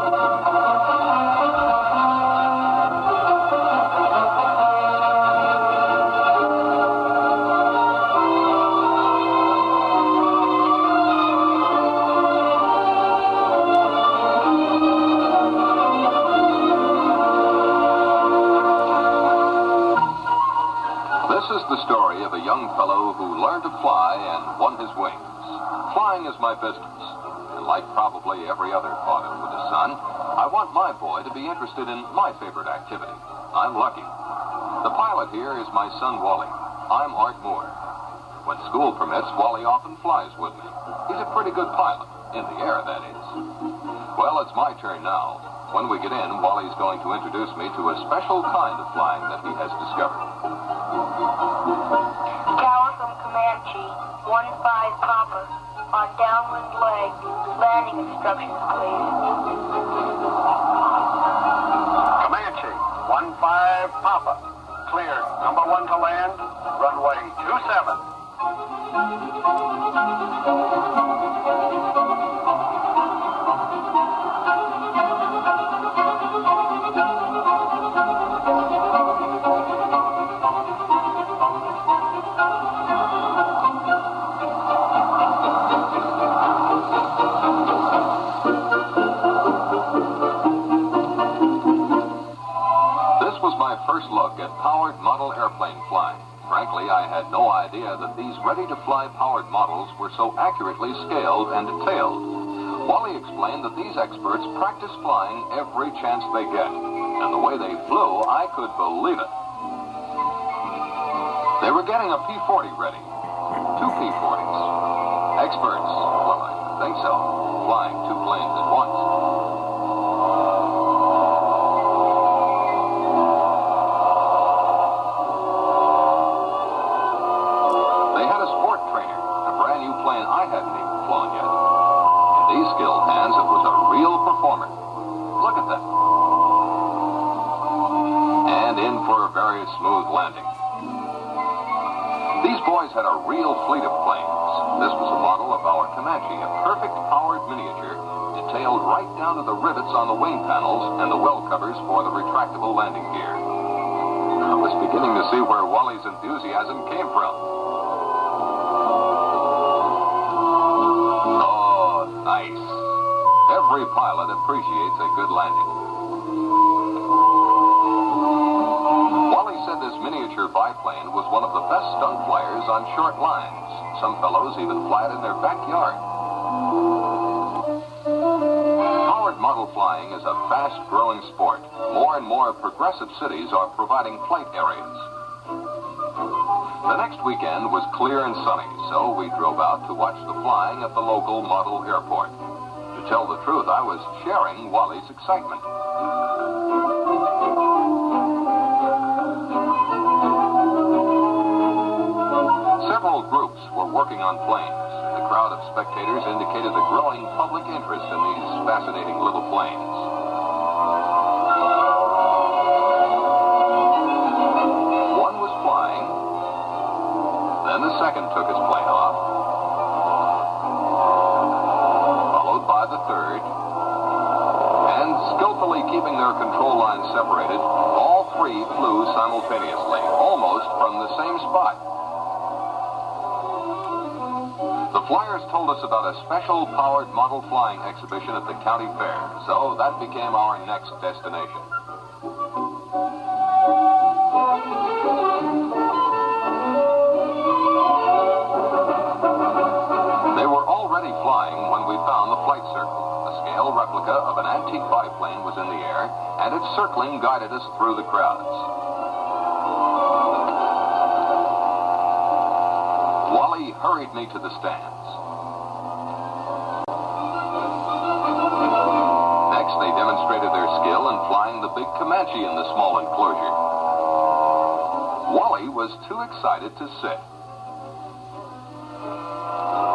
This is the story of a young fellow who learned to fly and won his wings. Flying is my business, and like probably every other father with a son, I want my boy to be interested in my favorite activity. I'm lucky. The pilot here is my son, Wally. I'm Art Moore. When school permits, Wally often flies with me. He's a pretty good pilot, in the air, that is. Well, it's my turn now. When we get in, Wally's going to introduce me to a special kind of flying that he has discovered. Tower from Comanche, 15 Papa, on downwind leg, landing instructions, please. Comanche, 15 Papa, cleared, number 1 to land, runway 27. First look at powered model airplane flying. Frankly, I had no idea that these ready-to-fly powered models were so accurately scaled and detailed. Wally explained that these experts practice flying every chance they get, and the way they flew, I could believe it. They were getting a P-40 ready. 2 P-40s. Experts, well, I think so, flying 2 planes at once. I hadn't even flown yet. In these skilled hands, it was a real performer. Look at that. And in for a very smooth landing. These boys had a real fleet of planes. This was a model of our Comanche, a perfect powered miniature, detailed right down to the rivets on the wing panels and the well covers for the retractable landing gear. I was beginning to see where Wally's enthusiasm came from. Nice. Every pilot appreciates a good landing. Wally said this miniature biplane was one of the best stunt flyers on short lines. Some fellows even fly it in their backyard. Powered model flying is a fast-growing sport. More and more progressive cities are providing flight areas. The next weekend was clear and sunny, so we drove out to watch the flying at the local model airport. To tell the truth, I was sharing Wally's excitement. Several groups were working on planes. The crowd of spectators indicated a growing public interest in these fascinating little planes. One was flying. Then the second took his plane off, followed by the third, and skillfully keeping their control lines separated, all 3 flew simultaneously, almost from the same spot. The flyers told us about a special powered model flying exhibition at the county fair, so that became our next destination. Flying when we found the Flight Circle. A scale replica of an antique biplane was in the air, and its circling guided us through the crowds. Wally hurried me to the stands. Next, they demonstrated their skill in flying the big Comanche in the small enclosure. Wally was too excited to sit.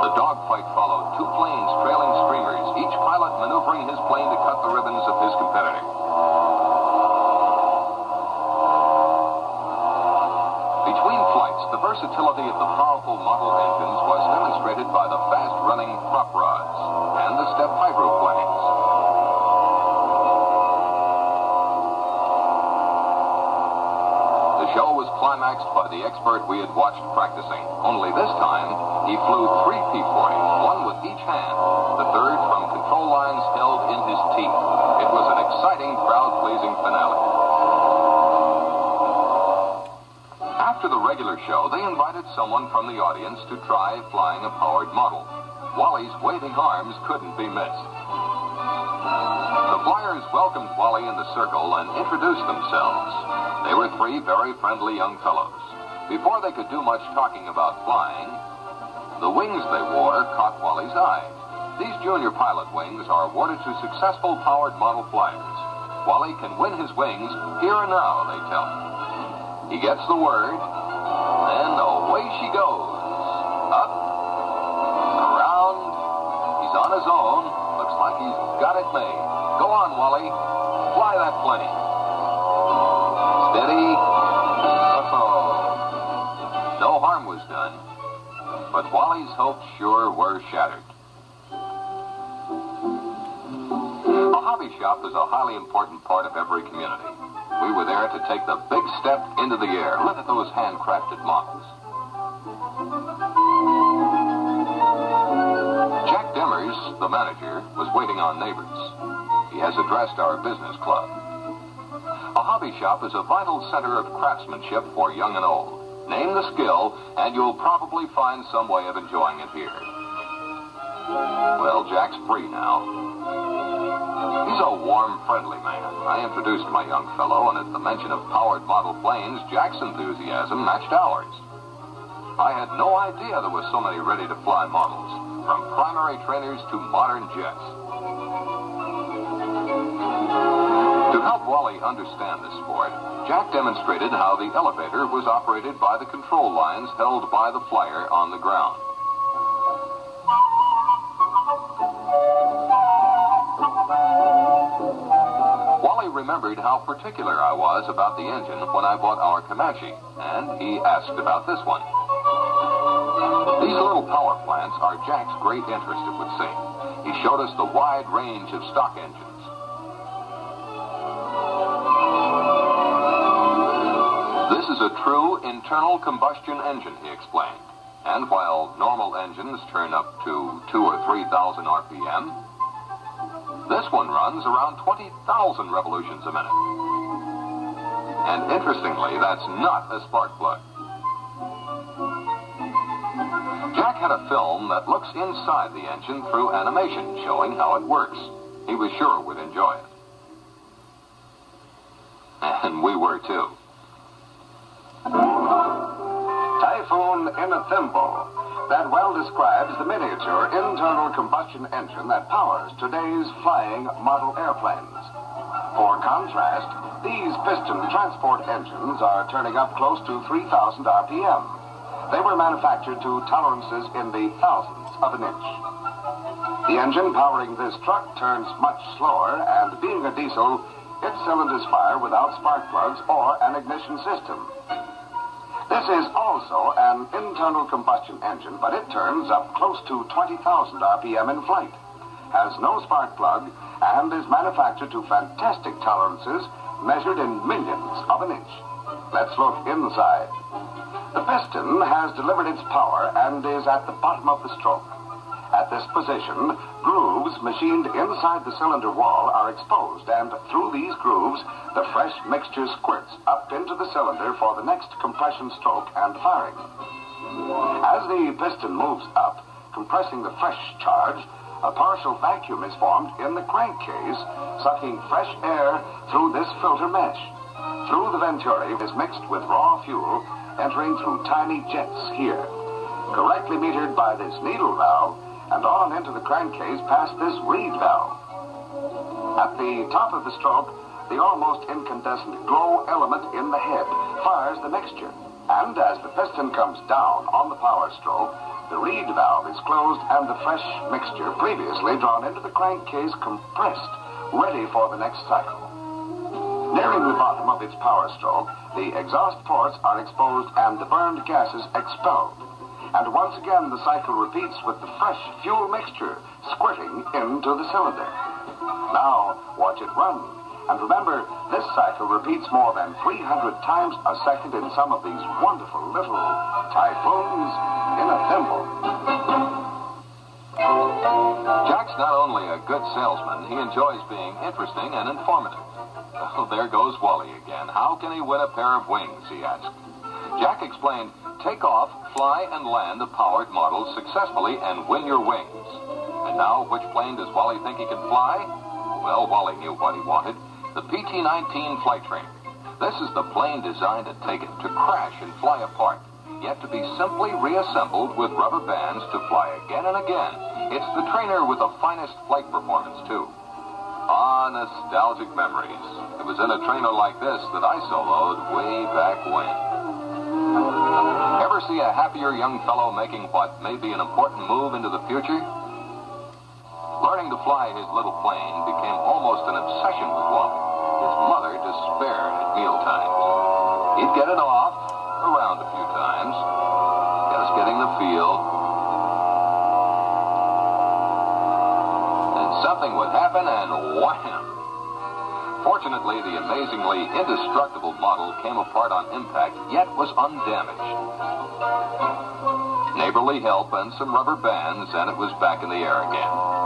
The dogfight followed, 2 planes trailing streamers, each pilot maneuvering his plane to cut the ribbons of his competitor. Between flights, the versatility of the powerful model engines was demonstrated by the fast-running prop rods and the step hydroplanes. show was climaxed by the expert we had watched practicing. Only this time, he flew 3 P-40, one with each hand, the third from control lines held in his teeth. It was an exciting, crowd-pleasing finale. After the regular show, they invited someone from the audience to try flying a powered model. Wally's waving arms couldn't be missed. The flyers welcomed Wally in the circle and introduced themselves. They were 3 very friendly young fellows. Before they could do much talking about flying, the wings they wore caught Wally's eye. These junior pilot wings are awarded to successful powered model flyers. Wally can win his wings here and now, they tell him. He gets the word, and away she goes. Up, around, he's on his own. Looks like he's got it made. Go on, Wally. Fly that plane. Steady. Uh-oh. No harm was done, but Wally's hopes sure were shattered. A hobby shop is a highly important part of every community. We were there to take the big step into the air. Look at those handcrafted models. Jack Demers, the manager, was waiting on neighbors. He has addressed our business club. A hobby shop is a vital center of craftsmanship for young and old. Name the skill, and you'll probably find some way of enjoying it here. Well, Jack's free now. He's a warm, friendly man. I introduced my young fellow, and at the mention of powered model planes, Jack's enthusiasm matched ours. I had no idea there were so many ready-to-fly models, from primary trainers to modern jets. To help Wally understand this sport, Jack demonstrated how the elevator was operated by the control lines held by the flyer on the ground. Wally remembered how particular I was about the engine when I bought our Comanche, and he asked about this one. These little power plants are Jack's great interest, it would seem. He showed us the wide range of stock engines. This is a true internal combustion engine, he explained. And while normal engines turn up to 2,000 or 3,000 RPM, this one runs around 20,000 revolutions a minute. And interestingly, that's not a spark plug. Jack had a film that looks inside the engine through animation, showing how it works. He was sure we'd enjoy it. And we were too. Typhoon in a thimble. That well describes the miniature internal combustion engine that powers today's flying model airplanes. For contrast, these piston transport engines are turning up close to 3,000 RPM. They were manufactured to tolerances in the thousandths of an inch. The engine powering this truck turns much slower, and being a diesel, its cylinders fire without spark plugs or an ignition system. This is also an internal combustion engine, but it turns up close to 20,000 RPM in flight, has no spark plug, and is manufactured to fantastic tolerances measured in millions of an inch. Let's look inside. The piston has delivered its power and is at the bottom of the stroke. At this position, grooves machined inside the cylinder wall are exposed, and through these grooves, the fresh mixture squirts up into the cylinder for the next compression stroke and firing. As the piston moves up, compressing the fresh charge, a partial vacuum is formed in the crankcase, sucking fresh air through this filter mesh. Through the venturi is mixed with raw fuel, entering through tiny jets here, correctly metered by this needle valve, and on into the crankcase past this reed valve. At the top of the stroke, the almost incandescent glow element in the head fires the mixture. And as the piston comes down on the power stroke, the reed valve is closed and the fresh mixture previously drawn into the crankcase compressed, ready for the next cycle. Nearing the bottom of its power stroke, the exhaust ports are exposed and the burned gases expelled. And once again, the cycle repeats with the fresh fuel mixture squirting into the cylinder. Now, watch it run. And remember, this cycle repeats more than 300 times a second in some of these wonderful little typhoons in a thimble. Jack's not only a good salesman, he enjoys being interesting and informative. Oh, there goes Wally again. How can he win a pair of wings, he asked. Jack explained, take off, fly, and land the powered models successfully and win your wings. And now, which plane does Wally think he can fly? Well, Wally knew what he wanted. The PT-19 flight trainer. This is the plane designed to take it, to crash and fly apart, yet to be simply reassembled with rubber bands to fly again and again. It's the trainer with the finest flight performance, too. Ah, nostalgic memories. It was in a trainer like this that I soloed way back when. Ever see a happier young fellow making what may be an important move into the future? Learning to fly his little plane became almost an obsession with Wally. His mother despaired at mealtimes. He'd get it off, around a few times, just getting the feel. Then something would happen and wham! Fortunately, the amazingly indestructible model came apart on impact, yet was undamaged. Neighborly help and some rubber bands, and it was back in the air again.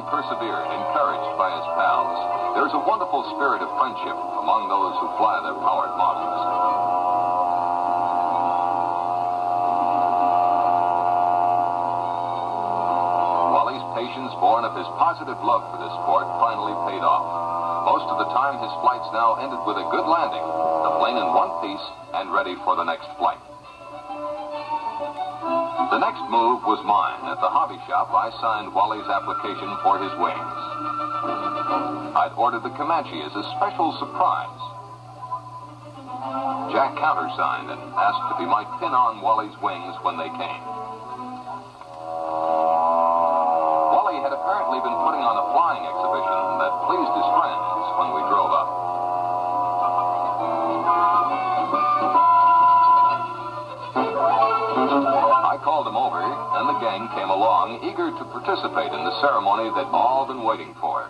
Persevered, encouraged by his pals. There's a wonderful spirit of friendship among those who fly their powered models. Wally's patience, born of his positive love for this sport, finally paid off. Most of the time, his flights now ended with a good landing, the plane in one piece and ready for the next flight. The next move was mine. At the hobby shop, I signed Wally's application for his wings. I'd ordered the Comanche as a special surprise. Jack countersigned and asked if he might pin on Wally's wings when they came. Wally had apparently been putting on a flying exhibition that pleased his friends when we drove up. I called him over, and the gang came along, eager to participate in the ceremony they'd all been waiting for.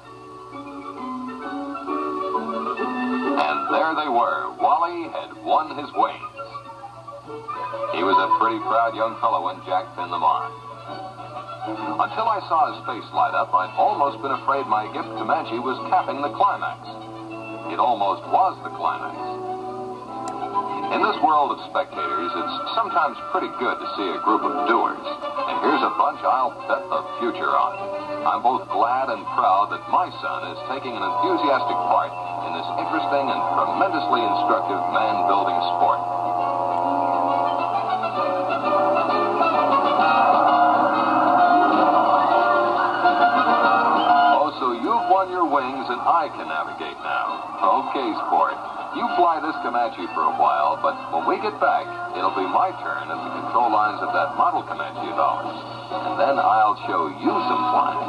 And there they were. Wally had won his wings. He was a pretty proud young fellow when Jack pinned them on. Until I saw his face light up, I'd almost been afraid my gift Comanche was capping the climax. It almost was the climax. In this world of spectators, it's sometimes pretty good to see a group of doers. And here's a bunch I'll bet the future on. I'm both glad and proud that my son is taking an enthusiastic part in this interesting and tremendously instructive man-building sport. Oh, so you've won your wings and I can navigate now. Okay, sport. You fly this Comanche for a while, but when we get back, it'll be my turn at the control lines of that model Comanche of ours. And then I'll show you some flying.